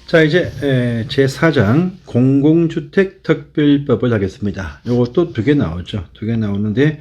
자, 이제 제4장 공공주택 특별법을 하겠습니다. 요것도 두 개 나오죠. 두 개 나오는데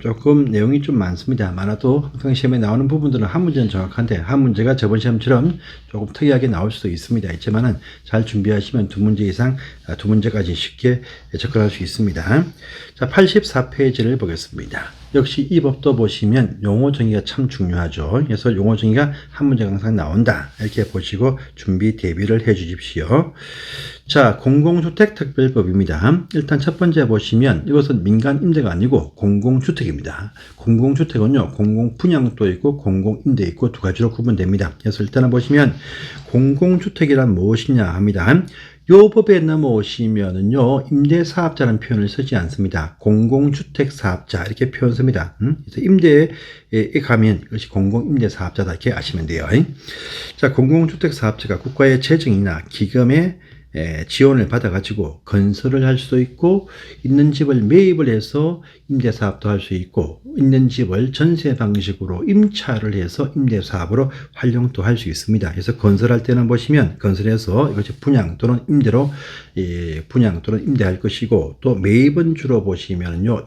조금 내용이 좀 많습니다. 많아도 항상 시험에 나오는 부분들은 한 문제는 정확한데 한 문제가 저번 시험처럼 조금 특이하게 나올 수도 있습니다. 있지만은 잘 준비하시면 두 문제 이상, 두 문제까지 쉽게 접근할 수 있습니다. 자, 84페이지를 보겠습니다. 역시 이 법도 보시면 용어 정의가 참 중요하죠. 그래서 용어 정의가 한 문제가 항상 나온다. 이렇게 보시고 준비 대비를 해 주십시오. 자, 공공주택 특별법입니다. 일단 첫 번째 보시면 이것은 민간 임대가 아니고 공공주택입니다. 공공주택은요, 공공분양도 있고 공공임대 있고 두 가지로 구분됩니다. 그래서 일단은 보시면 공공주택이란 무엇이냐 합니다. 요 법에 넘어오시면은요, 임대사업자라는 표현을 쓰지 않습니다. 공공주택사업자 이렇게 표현 씁니다. 그래서 임대에 가면 이것이 공공임대사업자다 이렇게 아시면 돼요. 자, 공공주택사업자가 국가의 재정이나 기금의 지원을 받아가지고 건설을 할 수도 있고, 있는 집을 매입을 해서 임대사업도 할 수 있고, 있는 집을 전세 방식으로 임차를 해서 임대사업으로 활용도 할 수 있습니다. 그래서 건설할 때는 보시면 건설해서 이것이 분양 또는 임대로 분양 또는 임대할 것이고, 또 매입은 주로 보시면요,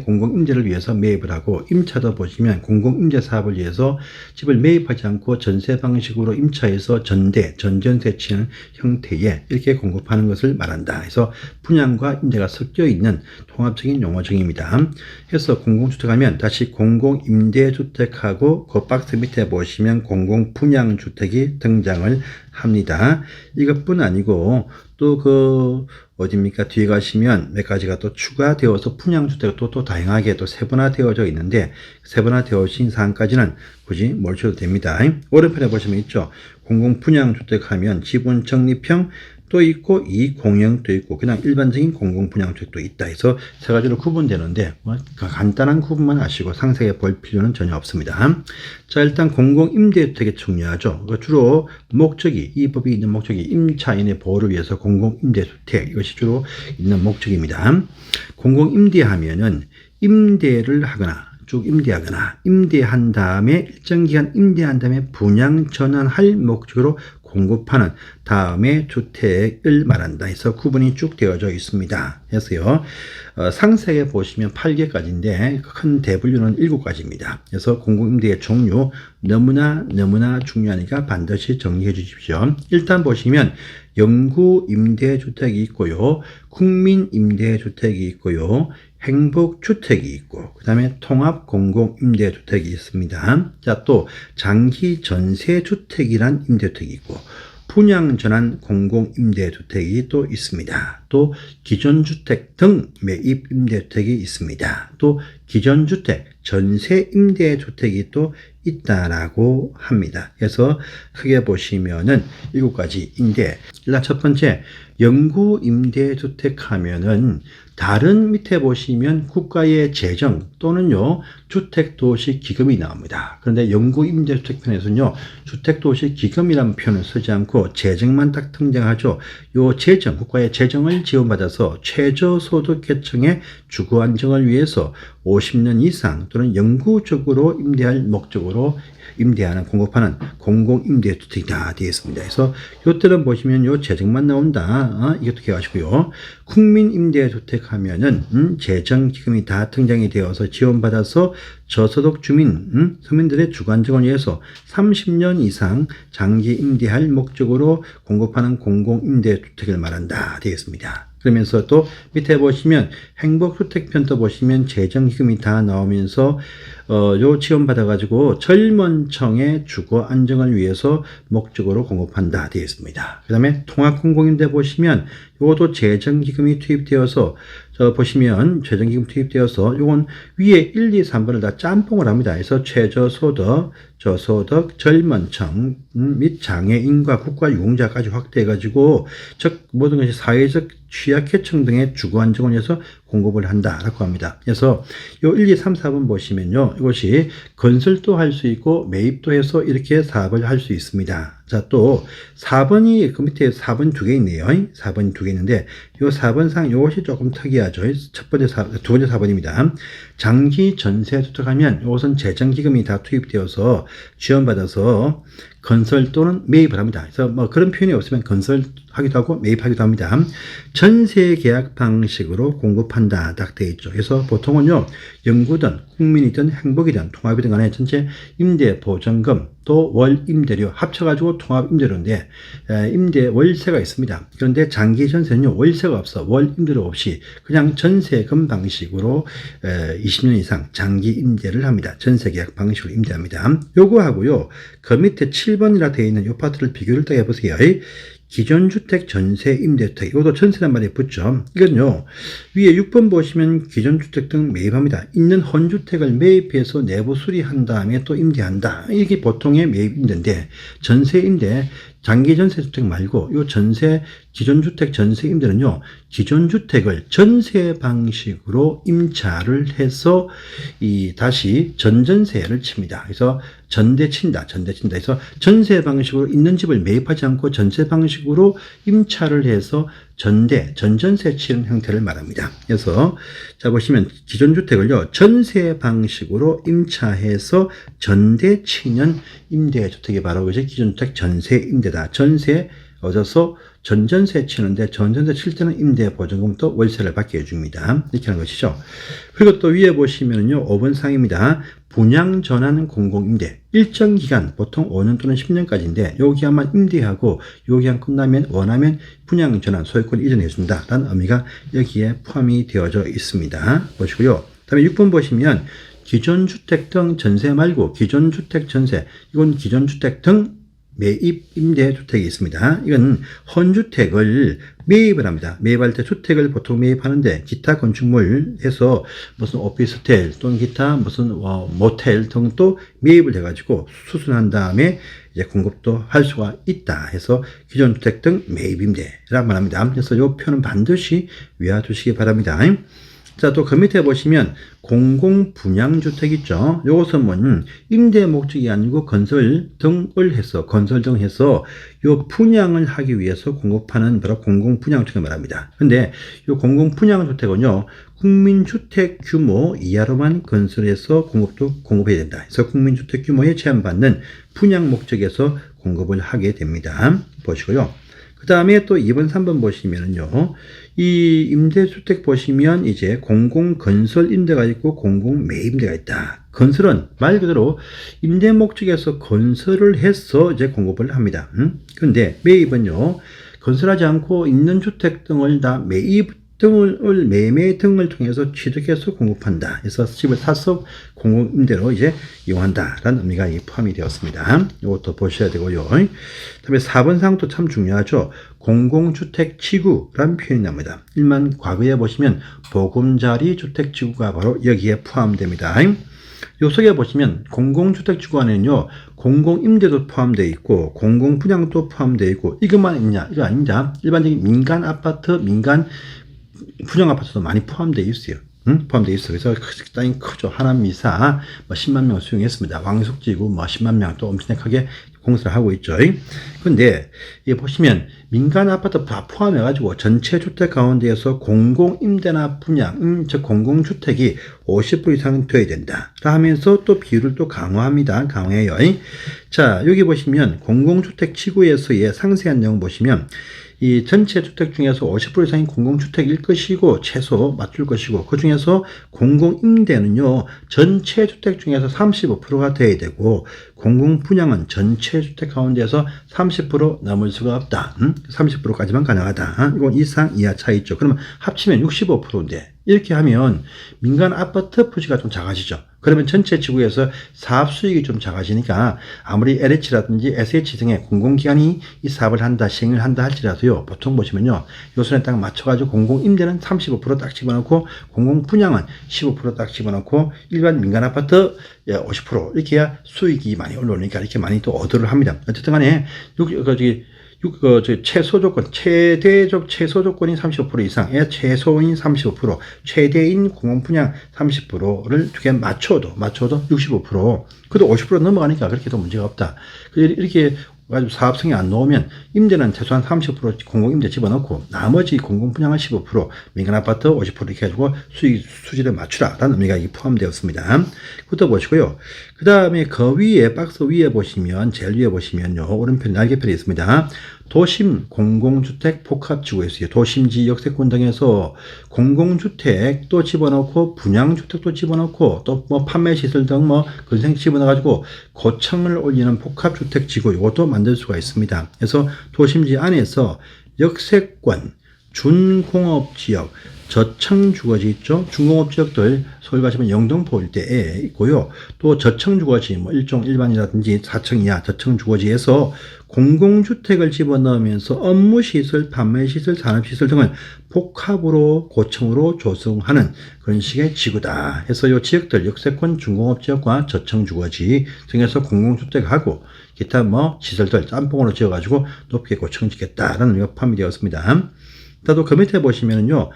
공공임대를 위해서 매입을 하고, 임차도 보시면 공공임대사업을 위해서 집을 매입하지 않고 전세 방식으로 임차해서 전전세 치는 형태의 이렇게 공급하는 것을 말한다. 그래서 분양과 임대가 섞여 있는 통합적인 용어 정의입니다. 그래서 공공주택 하면 다시 공공임대주택하고 그 박스 밑에 보시면 공공분양주택이 등장을 합니다. 이것뿐 아니고 또 어딥니까? 뒤에 가시면 몇 가지가 또 추가되어서 분양주택도 또 다양하게 또 세분화되어져 있는데, 세분화되어진 사항까지는 굳이 모르셔도 됩니다. 오른편에 보시면 있죠. 공공분양주택 하면 지분 적립형 또 있고 이공영도 있고 그냥 일반적인 공공분양주택도 있다 해서 세 가지로 구분되는데 간단한 구분만 아시고 상세하게 볼 필요는 전혀 없습니다. 자, 일단 공공임대주택이 중요하죠. 주로 목적이, 이 법이 있는 목적이 임차인의 보호를 위해서 공공임대주택, 이것이 주로 있는 목적입니다. 공공임대하면은 임대를 하거나 쭉 임대하거나 임대한 다음에 일정 기간 임대한 다음에 분양 전환할 목적으로 공급하는 다음에 주택을 말한다 해서 구분이 쭉 되어져 있습니다. 그래서요, 상세하게 보시면 8개까지인데 큰 대분류는 7가지입니다. 그래서 공공임대의 종류 너무나 중요하니까 반드시 정리해 주십시오. 일단 보시면 영구임대주택이 있고요, 국민임대주택이 있고요, 행복주택이 있고, 그 다음에 통합공공임대주택이 있습니다. 자, 또 장기전세주택이란 임대주택이 있고, 분양전환 공공임대주택이 또 있습니다. 또 기존주택 등 매입임대주택이 있습니다. 또 기존주택 전세임대주택이 또 있다라고 합니다. 그래서 크게 보시면은 7가지인데, 일단 첫 번째 영구임대주택 하면은 다른 밑에 보시면 국가의 재정 또는요 주택도시기금이 나옵니다. 그런데 영구임대주택 편에서는요 주택도시기금이라는 표현을 쓰지 않고 재정만 딱 등장하죠. 요 재정, 국가의 재정을 지원받아서 최저소득계층의 주거 안정을 위해서 50년 이상 또는 영구적으로 임대할 목적으로 임대하는, 공급하는 공공임대주택이다 되어 있습니다. 그래서 요때는 보시면 요 재정만 나온다. 이것도 기억하시고요. 국민임대주택 하면은 재정기금이 다 등장이 되어서 지원받아서 저소득 주민, 서민들의 주거 안정을 위해서 30년 이상 장기 임대할 목적으로 공급하는 공공임대주택을 말한다 되어 있습니다. 그러면서 또 밑에 보시면 행복주택편도 보시면 재정기금이 다 나오면서 요 지원받아가지고 젊은 층의 주거 안정을 위해서 목적으로 공급한다 되어 있습니다. 그 다음에 통합공공임대 보시면 요것도 재정기금이 투입되어서 보시면 재정기금 투입되어서 요건 위에 1, 2, 3번을 다 짬뽕을 합니다. 그래서 최저소득, 저소득, 젊은층 및 장애인과 국가유공자까지 확대해가지고 모든 것이 사회적 취약계층 등의 주거 안정을 위해서 공급을 한다라고 합니다. 그래서 요 1, 2, 3, 4번 보시면요, 이것이 건설도 할 수 있고 매입도 해서 이렇게 사업을 할 수 있습니다. 자, 또 4번이 그 밑에 4번 2개 있네요. 4번이 2개 있는데 요 4번상 이것이 조금 특이하죠. 두 번째 4번입니다. 장기 전세 주택하면 이것은 재정기금이 다 투입되어서 지원받아서 건설 또는 매입을 합니다. 그래서 뭐 그런 표현이 없으면 건설하기도 하고 매입하기도 합니다. 전세 계약 방식으로 공급한다 딱 되어 있죠. 그래서 보통은요 영구든 국민이든 행복이든 통합이든 간에 전체 임대 보증금 또 월 임대료 합쳐가지고 통합 임대료인데 임대 월세가 있습니다. 그런데 장기 전세는요 월세가 없어 월 임대료 없이 그냥 전세금 방식으로 20년 이상 장기 임대를 합니다. 전세 계약 방식으로 임대합니다. 요거하고요 그 밑에 7번이라 되어 있는 요 파트를 비교를 딱 해보세요. 기존 주택 전세 임대주택 이것도 전세란 말이 붙죠. 이건요 위에 6번 보시면 기존 주택 등 매입합니다. 있는 헌주택을 매입해서 내부 수리한 다음에 또 임대한다. 이게 보통의 매입 임대인데 전세 임대 장기 전세 주택 말고 요 전세 기존 주택 전세 임대는요 기존 주택을 전세 방식으로 임차를 해서 다시 전전세를 칩니다. 그래서 전대 친다. 그래서 전세 방식으로 있는 집을 매입하지 않고 전세 방식으로 임차를 해서 전전세 치는 형태를 말합니다. 그래서 자 보시면 기존 주택을요 전세 방식으로 임차해서 전대 치는 임대주택이 바로 이제 기존 주택 전세 임대다. 전세 얻어서 전전세 치는데 전전세 칠 때는 임대 보증금 또 월세를 받게 해줍니다. 이렇게 하는 것이죠. 그리고 또 위에 보시면요 5번 상입니다. 분양 전환 공공임대 일정 기간 보통 5년 또는 10년까지인데 요 기간만 임대하고 요 기간 끝나면 원하면 분양 전환 소유권 이전해 준다 라는 의미가 여기에 포함이 되어져 있습니다. 보시고요. 다음에 6번 보시면 기존 주택 등 전세 말고 기존 주택 전세 이건 기존 주택 등 매입 임대주택이 있습니다. 이건 헌주택을 매입을 합니다. 매입할 때 주택을 보통 매입하는데 기타 건축물 해서 무슨 오피스텔 또는 기타 무슨 모텔 등도 매입을 해가지고 수순한 다음에 이제 공급도 할 수가 있다 해서 기존 주택 등 매입 임대라고 말합니다. 그래서 이 표는 반드시 외워두시기 바랍니다. 자, 또 그 밑에 보시면 공공분양주택 있죠. 요것은 뭐는 임대 목적이 아니고 건설 등을 해서 요 분양을 하기 위해서 공급하는 바로 공공분양주택을 말합니다. 근데 요 공공분양주택은요 국민주택 규모 이하로만 건설해서 공급해야 된다. 그래서 국민주택 규모에 제한받는 분양 목적에서 공급을 하게 됩니다. 보시고요. 그 다음에 또 2번, 3번 보시면은요, 이 임대주택 보시면 이제 공공건설 임대가 있고 공공매입임대가 있다. 건설은 말 그대로 임대 목적에서 건설을 해서 이제 공급을 합니다. 그런데 매입은요, 건설하지 않고 있는 주택 등을 다 매입 등을 매매 등을 통해서 취득해서 공급한다. 그래서 집을 사서 공공임대로 이제 이용한다라는 의미가 포함이 되었습니다. 이것도 보셔야 되고요. 다음에 4번 사항도 참 중요하죠. 공공주택지구라는 표현이 납니다. 일반 과거에 보시면 보금자리 주택지구가 바로 여기에 포함됩니다. 요 속에 보시면 공공주택지구 안에는요 공공임대도 포함되어 있고 공공분양도 포함되어 있고 이것만 있냐? 이거 아닙니다. 일반적인 민간 아파트, 민간 분양 아파트도 많이 포함되어 있어요. 포함되어 있어요. 그래서 땅이 크죠. 하남미사 10만 명 수용했습니다. 왕숙지구 10만 명 또 엄청나게 공사를 하고 있죠. 근데 이 보시면 민간 아파트 다 포함해가지고 전체 주택 가운데에서 공공임대나 분양, 즉 공공주택이 50% 이상 되어야 된다. 하면서 또 비율을 또 강화합니다. 강화해요. 자, 여기 보시면 공공주택 지구에서의 상세한 내용 보시면 이 전체 주택 중에서 50% 이상이 공공주택일 것이고 최소 맞출 것이고 그 중에서 공공임대는요 전체 주택 중에서 35%가 돼야 되고 공공분양은 전체 주택 가운데에서 30% 넘을 수가 없다. 30%까지만 가능하다. 이건 이상 이하 차이 있죠. 그러면 합치면 65%인데 이렇게 하면 민간 아파트 부지가 좀 작아지죠. 그러면 전체 지구에서 사업 수익이 좀 작아지니까 아무리 LH라든지 SH 등의 공공기관이 이 사업을 한다, 시행을 한다 할지라도요, 보통 보시면요, 요선에 딱 맞춰가지고 공공임대는 35% 딱 집어넣고, 공공분양은 15%딱 집어넣고, 일반 민간 아파트 50% 이렇게 해야 수익이 많이 올라오니까 이렇게 많이 또 얻어를 합니다. 어쨌든 간에, 최소 조건, 최대적 최소 조건이 35% 이상, 최소인 35%, 최대인 공공분양 30%를 두 개 맞춰도 65%, 그래도 50% 넘어가니까 그렇게도 문제가 없다. 이렇게 가지고 사업성이 안 나오면 임대는 최소한 30% 공공임대 집어넣고 나머지 공공분양은 15%, 민간 아파트 50% 이렇게 해가지고 수익 수지를 맞추라라는 의미가 포함되었습니다. 그것도 보시고요. 그 다음에 그 위에, 박스 위에 보시면, 제일 위에 보시면요, 오른편 날개편이 있습니다. 도심 공공주택 복합지구에 있어요. 도심지 역세권 등에서 공공주택도 집어넣고, 분양주택도 집어넣고, 또 뭐 판매시설 등 뭐, 건생 집어넣어가지고, 고층을 올리는 복합주택지구, 이것도 만들 수가 있습니다. 그래서 도심지 안에서 역세권, 준공업지역, 저층주거지 있죠. 중공업지역들 서울 가시면 영등포 일대에 있고요. 또 저층주거지 뭐 일종 일반이라든지 4층 이하 저층주거지에서 공공주택을 집어넣으면서 업무시설, 판매시설, 산업시설 등을 복합으로 고층으로 조성하는 그런 식의 지구다. 해서 이 지역들 역세권 중공업지역과 저층주거지 등에서 공공주택하고 기타 뭐 시설들 짬뽕으로 지어가지고 높게 고층 짓겠다라는 의미가 포함이 되었습니다. 또 그 밑에 보시면은요,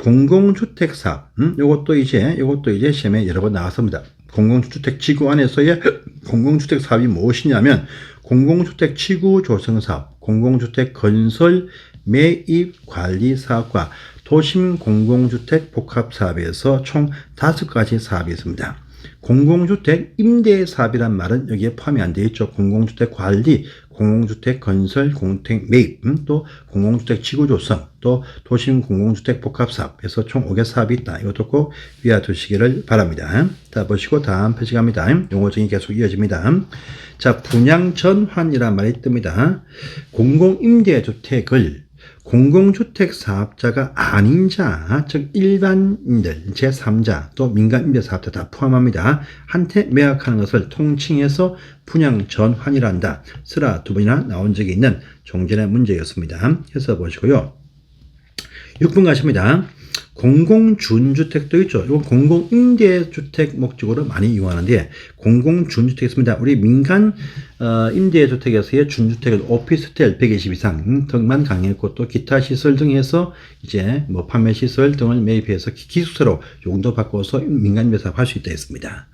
공공주택 사업, 요것도 이제 시험에 여러 번 나왔습니다. 공공주택 지구 안에서의 공공주택 사업이 무엇이냐면, 공공주택 지구 조성 사업, 공공주택 건설 매입 관리 사업과 도심 공공주택 복합 사업에서 총 5가지 사업이 있습니다. 공공주택 임대 사업이란 말은 여기에 포함이 안 되어 있죠. 공공주택 관리, 공공주택 건설, 공공주택 매입, 또 공공주택 지구 조성, 또 도심 공공주택 복합 사업에서 총 5개 사업이 있다. 이것도 꼭 외워두시기를 바랍니다. 자, 보시고 다음 페이지 갑니다. 용어 정의 계속 이어집니다. 자, 분양 전환이란 말이 뜹니다. 공공임대주택을 공공주택 사업자가 아닌 자, 즉 일반인들, 제3자, 또 민간임대사업자 다 포함합니다. 한테 매각하는 것을 통칭해서 분양 전환이란다. 쓰라 2번이나 나온 적이 있는 종전의 문제였습니다. 해서 보시고요. 6번 가십니다. 공공준주택도 있죠. 이건 공공임대주택 목적으로 많이 이용하는데, 공공준주택 있습니다. 우리 민간 임대주택에서의 준주택은 오피스텔 120 이상 등만 강행했고, 또 기타 시설 등에서 이제 뭐 판매 시설 등을 매입해서 기숙사로 용도 바꿔서 민간 임대 사업 할 수 있다 했습니다.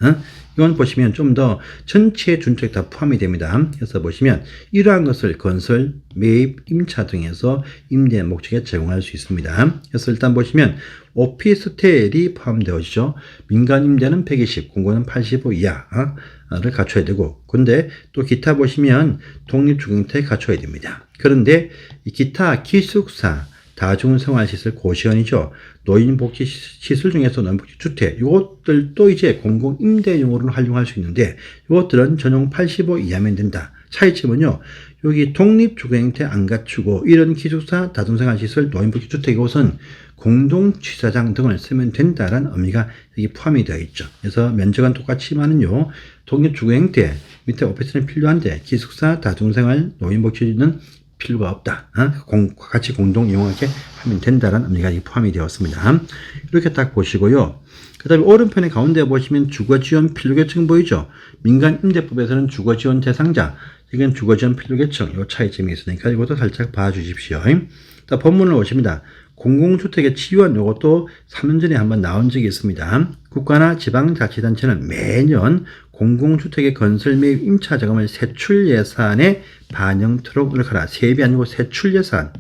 이건 보시면 좀 더 전체 준주택 다 포함이 됩니다. 그래서 보시면 이러한 것을 건설, 매입, 임차 등에서 임대 목적에 제공할 수 있습니다. 그래서 일단 보시면 오피스텔이 포함되어 있죠. 민간 임대는 120, 공고는 85 이하를 갖춰야 되고, 근데 또 기타 보시면 독립주거형태 갖춰야 됩니다. 그런데 이 기타 기숙사, 다중생활시설 고시원이죠. 노인복지시설 중에서 노인복지주택, 이것들도 이제 공공임대용으로는 활용할 수 있는데, 이것들은 전용 85 이하면 된다. 차이점은요, 여기 독립주거형태 안 갖추고 이런 기숙사, 다중생활시설, 노인복지주택 이것은 공동취사장 등을 쓰면 된다라는 의미가 여기 포함이 되어 있죠. 그래서 면적은 똑같지만은요, 독립주거형태 밑에 오피스는 필요한데 기숙사, 다중생활, 노인복지는 필요가 없다. 같이 공동 이용하게 하면 된다는 의미가 포함이 되었습니다. 이렇게 딱 보시고요. 그 다음에 오른편에 가운데 보시면 주거지원 필요계층 보이죠? 민간임대법에서는 주거지원 대상자, 이건 주거지원 필요계층, 이 차이점이 있으니까 이것도 살짝 봐주십시오. 자, 본문을 오십니다. 공공주택의 지원, 이것도 3년 전에 한번 나온 적이 있습니다. 국가나 지방자치단체는 매년 공공주택의 건설 매입 임차 자금을 세출 예산에 반영토록 노력하라. 세입이 아니고 세출 예산,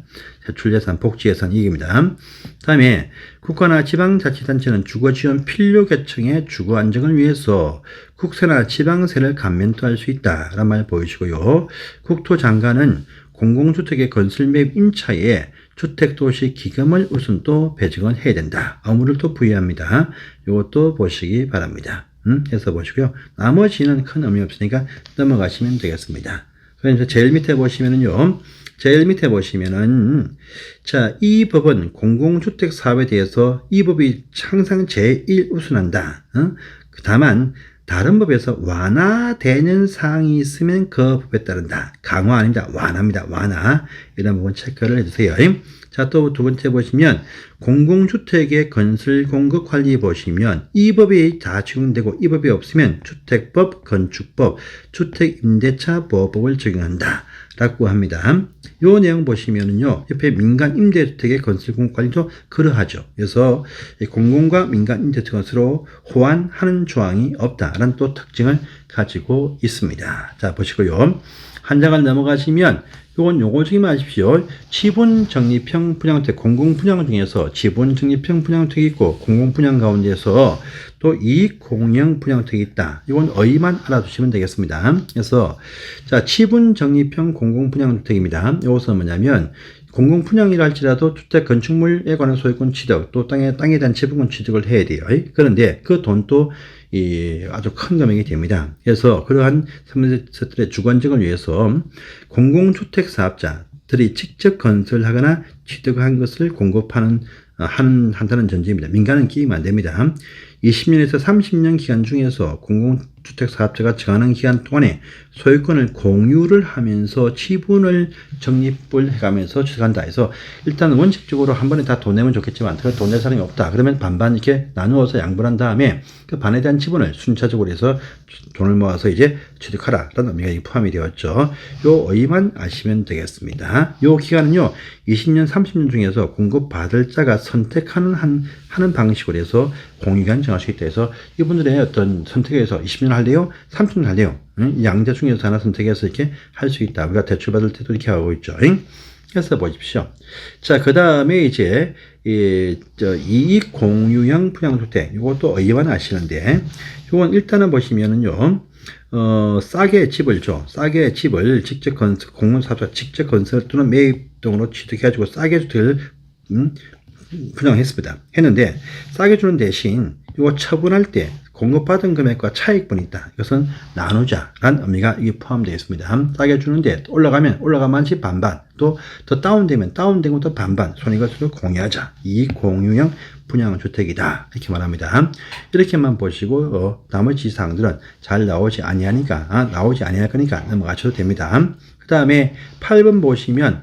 복지 예산 이익입니다. 다음에 국가나 지방자치단체는 주거지원 필요계층의 주거 안정을 위해서 국세나 지방세를 감면토할 수 있다라는 말 보이시고요. 국토장관은 공공주택의 건설 매입 임차에 주택도시 기금을 우선 또 배정을 해야 된다. 의무를 또 부여합니다. 이것도 보시기 바랍니다. 해서 보시고요. 나머지는 큰 의미 없으니까 넘어가시면 되겠습니다. 그래서 제일 밑에 보시면은요. 자, 이 법은 공공주택 사업에 대해서 이 법이 항상 제1우선한다. 다만 다른 법에서 완화되는 사항이 있으면 그 법에 따른다. 강화 아닙니다. 완화입니다. 완화. 이런 부분 체크를 해주세요. 자, 또 두 번째 보시면 공공주택의 건설 공급 관리 보시면 이 법이 다 적용되고 이 법이 없으면 주택법, 건축법, 주택임대차 보호법을 적용한다 라고 합니다. 요 내용 보시면은요, 옆에 민간 임대주택의 건설 공급 관리도 그러하죠. 그래서 공공과 민간 임대주택 것으로 호환하는 조항이 없다라는 또 특징을 가지고 있습니다. 자, 보시고요. 한 장을 넘어가시면 요거 중에 마십시오. 지분 적립형 분양주택, 공공 분양 중에서 지분 적립형 분양주택이 있고 공공 분양 가운데서 또 이익 공유형 분양주택이 있다. 이건 어휘만 알아두시면 되겠습니다. 그래서 자, 지분 적립형 공공 분양주택입니다. 이것은 뭐냐면 공공 분양이라 할지라도 주택 건축물에 관한 소유권 취득, 또 땅에 대한 지분권 취득을 해야 돼요. 그런데 그 돈도 아주 큰 금액이 됩니다. 그래서 그러한 사무실들의 주관적을 위해서 공공주택 사업자들이 직접 건설하거나 취득한 것을 공급하는 한다는 전제입니다. 민간은 끼이면 안 됩니다. 20년에서 30년 기간 중에서 공공주택 사업자가 정하는 기간 동안에 소유권을 공유를 하면서 지분을 적립을 해가면서 취득한다 해서 일단 원칙적으로 한 번에 다 돈 내면 좋겠지만 돈 낼 사람이 없다. 그러면 반반 이렇게 나누어서 양분한 다음에 그 반에 대한 지분을 순차적으로 해서 돈을 모아서 이제 취득하라라는 의미가 포함이 되었죠. 요 어휘만 아시면 되겠습니다. 요 기간은요 20년, 30년 중에서 공급받을 자가 선택하는 하는 방식으로 해서 공유기간 정할 수 있다 해서 이분들의 어떤 선택에서 20년 할래요? 30년 할래요? 양자 중에서 하나 선택해서 이렇게 할 수 있다. 우리가 대출받을 때도 이렇게 하고 있죠. 그래서 보십시오. 자, 그 다음에 이제, 이익 공유형 분양주택. 이것도 어휘만 아시는데, 이건 일단은 보시면은요, 싸게 집을 줘. 싸게 집을 직접 공공사업자 직접 건설 또는 매입 등으로 취득해가지고 싸게 주택을, 분양했습니다. 했는데, 싸게 주는 대신, 이거 처분할 때 공급받은 금액과 차익분이 있다. 이것은 나누자라는 의미가 이게 포함되어 있습니다. 싸게 주는데 올라가면 올라가만치 반반, 또 더 다운되면 다운된 것도 반반, 손익을 공유하자. 이익 공유형 분양주택이다. 이렇게 말합니다. 이렇게만 보시고 나머지 사항들은 잘 나오지 아니하니까 나오지 아니할 거니까 넘어가셔도 됩니다. 그 다음에 8번 보시면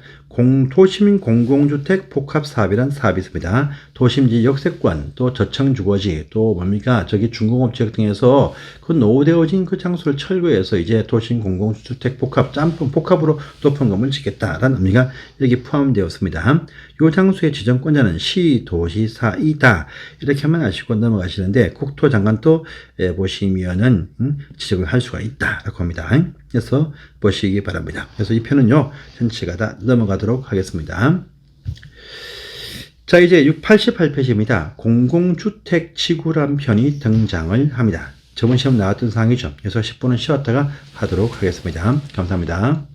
도시민 공공주택 복합사업이라는 사업이 있습니다. 도심지 역세권, 또 저층주거지, 또 뭡니까? 저기 중공업지역 등에서 그 노후되어진 그 장소를 철거해서 이제 도심 공공주택 복합으로 높은건물을 짓겠다라는 의미가 여기 포함되었습니다. 이 장소의 지정권자는 시, 도시사이다. 이렇게만 아시고 넘어가시는데 국토장관도 보시면은 지적을 할 수가 있다라고 합니다. 그래서 보시기 바랍니다. 그래서 이 편은요 전체가 다 넘어가도록 하겠습니다. 자, 이제 88페이지입니다. 공공주택 지구란 편이 등장을 합니다. 저번 시험 나왔던 사항이죠. 그래서 10분은 쉬었다가 하도록 하겠습니다. 감사합니다.